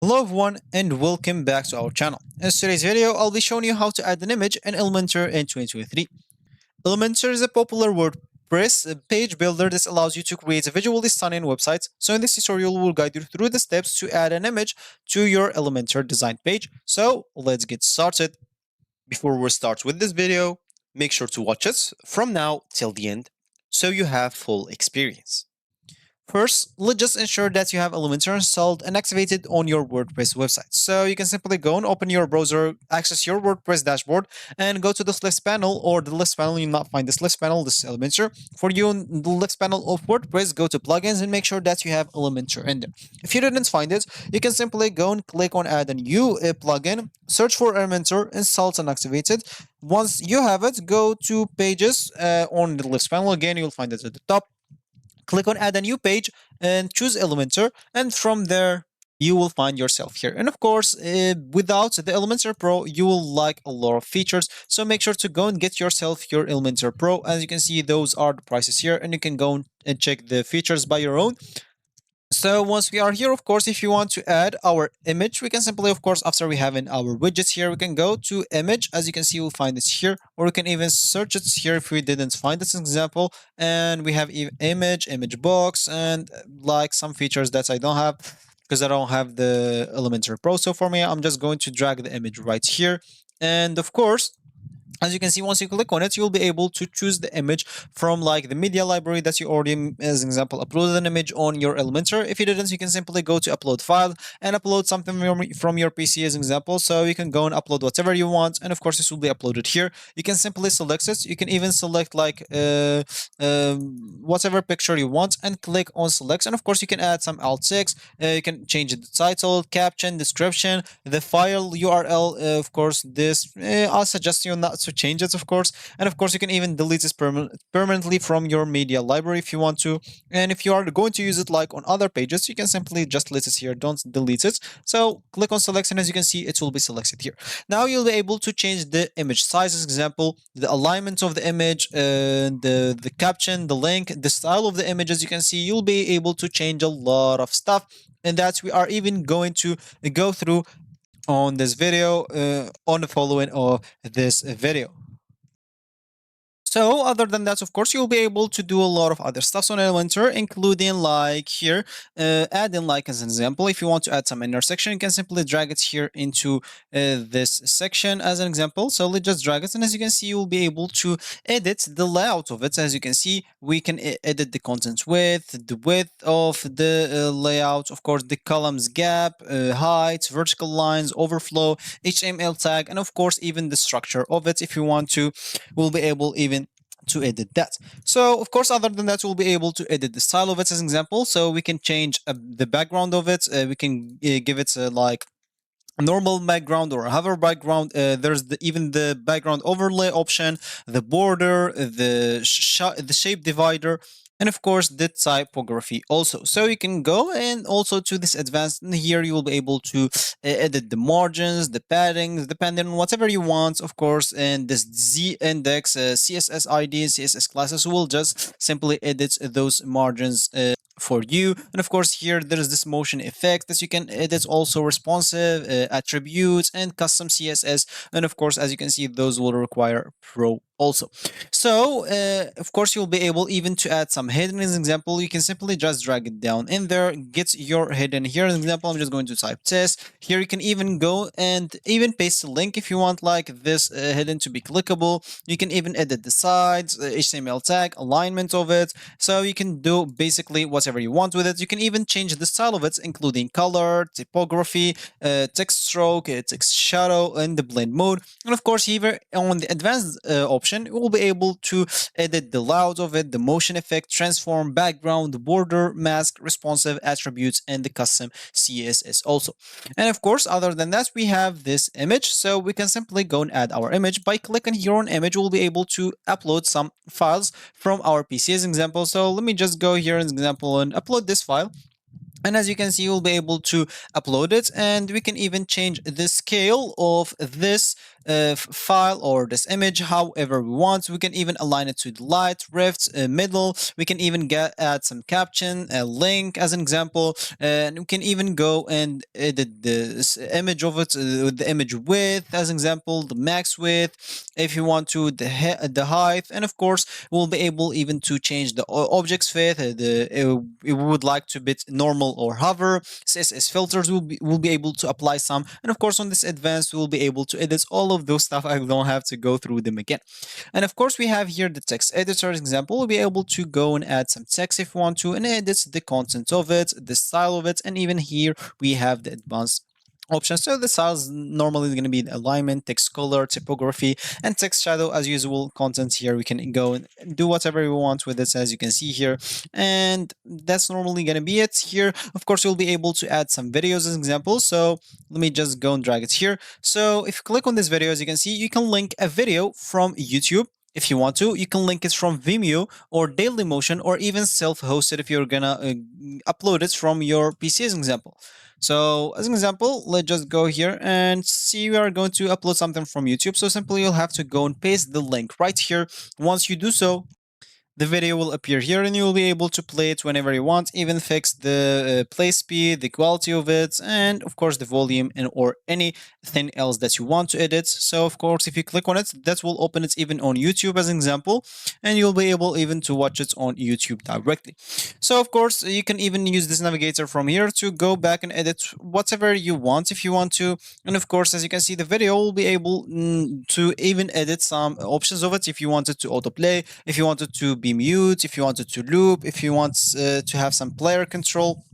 Hello everyone and welcome back to our channel. In today's video, I'll be showing you how to add an image in Elementor in 2023. Elementor is a popular WordPress page builder that allows you to create a visually stunning websites. So in this tutorial, we'll guide you through the steps to add an image to your Elementor design page. So let's get started. Before we start with this video, make sure to watch it from now till the end so you have full experience. First, let's just ensure that you have Elementor installed and activated on your WordPress website. So you can simply go and open your browser, access your WordPress dashboard, and go to this list panel or the list panel. You'll not find this list panel, this is Elementor. For you, in the list panel of WordPress, go to plugins and make sure that you have Elementor in there. If you didn't find it, you can simply go and click on add a new plugin, search for Elementor, install it and activate it. Once you have it, go to pages on the list panel. Again, you'll find it at the top. Click on add a new page and choose Elementor, and from there you will find yourself here. And of course, without the Elementor Pro, you will like a lot of features. So make sure to go and get yourself your Elementor Pro. As you can see, those are the prices here, and you can go and check the features by your own. So once we are here, of course, if you want to add our image, we can simply, of course, after we have in our widgets here, we can go to image. As you can see, we'll find it here, or we can even search it here if we didn't find this example. And we have image box, and like some features that I don't have because I don't have the Elementor Pro. So for me, I'm just going to drag the image right here. And of course, as you can see, once you click on it, you'll be able to choose the image from like the media library that you already, as an example, uploaded an image on your Elementor. If you didn't, you can simply go to upload file and upload something from your PC as an example. So you can go and upload whatever you want. And of course, this will be uploaded here. You can simply select it. You can even select like whatever picture you want and click on select. And of course, you can add some alt text. You can change the title, caption, description, the file URL. Of course, this I'll suggest you not to change it, of course. And of course, you can even delete this permanently from your media library if you want to. And if you are going to use it like on other pages, you can simply just list it here. Don't delete it. So click on select, and as you can see, it will be selected here. Now you'll be able to change the image size, as example, the alignment of the image, the caption, the link, the style of the image. As you can see, you'll be able to change a lot of stuff, and that we are even going to go through on this video, on the following of this video. So other than that, of course, you'll be able to do a lot of other stuff on Elementor, including like here, add in like as an example, if you want to add some intersection, you can simply drag it here into this section as an example. So let's just drag it. And as you can see, you'll be able to edit the layout of it. As you can see, we can edit the content width, the width of the layout, of course, the columns gap, height, vertical lines, overflow, HTML tag, and of course, even the structure of it. If you want to, we'll be able even to edit that. So of course, other than that, we'll be able to edit the style of it as an example. So we can change the background of it. We can give it like a normal background or a hover background. There's even the background overlay option, the border, the shape divider, and of course the typography also. So you can go and also to this advanced, and here you will be able to edit the margins, the paddings, depending on whatever you want, of course. And this Z index, CSS ID, and CSS classes will just simply edit those margins for you. And of course, here there is this motion effect that you can edit, also responsive attributes and custom CSS. And of course, as you can see, those will require Pro also. So of course, you'll be able even to add some hidden. As an example, you can simply just drag it down in there, get your hidden here. As an example, I'm just going to type test here. You can even go and even paste a link if you want like this hidden to be clickable. You can even edit the sides, HTML tag, alignment of it. So you can do basically whatever you want with it. You can even change the style of it, including color, typography, text stroke, text shadow, and the blend mode. And of course, here on the advanced option, we'll be able to edit the layout of it, the motion effect, transform, background, border, mask, responsive attributes, and the custom CSS also. And of course, other than that, we have this image. So we can simply go and add our image by clicking here on image. We'll be able to upload some files from our PC as an example. So let me just go here as an example and upload this file. And as you can see, you'll be able to upload it, and we can even change the scale of this file or this image however we want. We can even align it to the light, rift, middle. We can even add some caption, a link as an example, and we can even go and edit the image of it with the image width as an example, the max width, if you want to, the height, and of course we'll be able even to change the object's fit. We would like to bit normal or hover. CSS filters will be able to apply some, and of course on this advanced we'll be able to edit all of those stuff. I don't have to go through them again. And of course we have here the text editor example. We'll be able to go and add some text if we want to, and edit the content of it, the style of it, and even here we have the advanced options. So the styles normally is going to be the alignment, text color, typography, and text shadow as usual. Content here we can go and do whatever we want with this, as you can see here, and that's normally going to be it here. Of course you'll be able to add some videos as an example, so let me just go and drag it here. So if you click on this video, as you can see, you can link a video from YouTube if you want to. You can link it from Vimeo or Dailymotion, or even self-hosted if you're gonna upload it from your PC as an example. So as an example, let's just go here and see we are going to upload something from YouTube. So simply you'll have to go and paste the link right here. Once you do so, the video will appear here and you'll be able to play it whenever you want, even fix the play speed, the quality of it, and of course the volume and or anything else that you want to edit. So of course if you click on it, that will open it even on YouTube as an example, and you'll be able even to watch it on YouTube directly. So of course you can even use this navigator from here to go back and edit whatever you want if you want to. And of course, as you can see, the video will be able to even edit some options of it if you wanted to autoplay, if you wanted to be mute, if you wanted to loop, if you want to have some player control,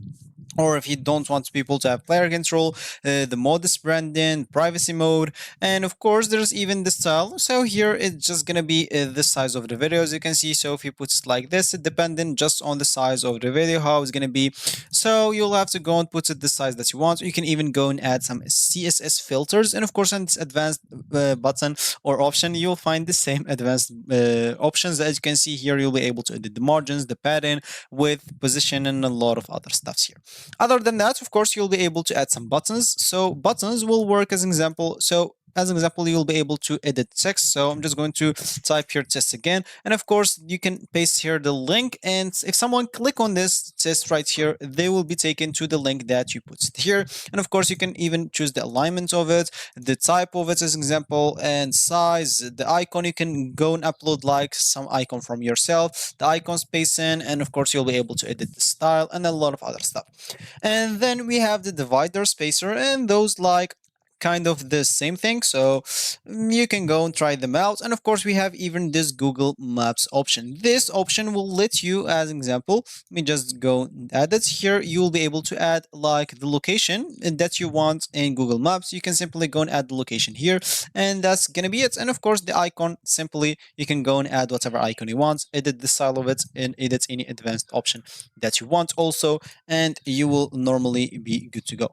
or if you don't want people to have player control, the modest branding, privacy mode, and of course there's even the style. So here it's just gonna be the size of the video, as you can see. So if you put it like this, depending just on the size of the video, how it's gonna be. So you'll have to go and put it the size that you want. You can even go and add some CSS filters, and of course on this advanced button or option, you'll find the same advanced options. As you can see here, you'll be able to edit the margins, the padding, width, position, and a lot of other stuffs here. Other than that, of course, you'll be able to add some buttons. So buttons will work as an example. So as an example, you'll be able to edit text. So I'm just going to type here test again. And of course, you can paste here the link. And if someone click on this test right here, they will be taken to the link that you put here. And of course, you can even choose the alignment of it, the type of it as an example, and size, the icon. You can go and upload like some icon from yourself, the icon spacing, and of course, you'll be able to edit the style and a lot of other stuff. And then we have the divider, spacer, and those like kind of the same thing. So you can go and try them out. And of course we have even this Google Maps option. This option will let you, as an example, let me just go and add it here. You'll be able to add like the location that you want in Google Maps. You can simply go and add the location here, and that's gonna be it. And of course the icon, simply you can go and add whatever icon you want, edit the style of it, and edit any advanced option that you want also, and you will normally be good to go.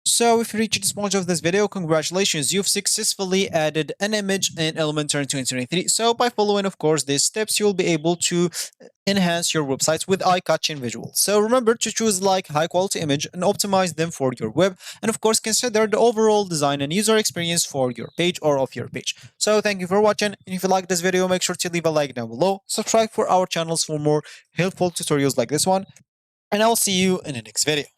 So if you reached this point of this video, congratulations, you've successfully added an image in Elementor in 2023. So by following, of course, these steps, you'll be able to enhance your websites with eye-catching visuals. So remember to choose like high-quality image and optimize them for your web. And of course, consider the overall design and user experience for your page or of your page. So thank you for watching. And if you like this video, make sure to leave a like down below. Subscribe for our channels for more helpful tutorials like this one. And I'll see you in the next video.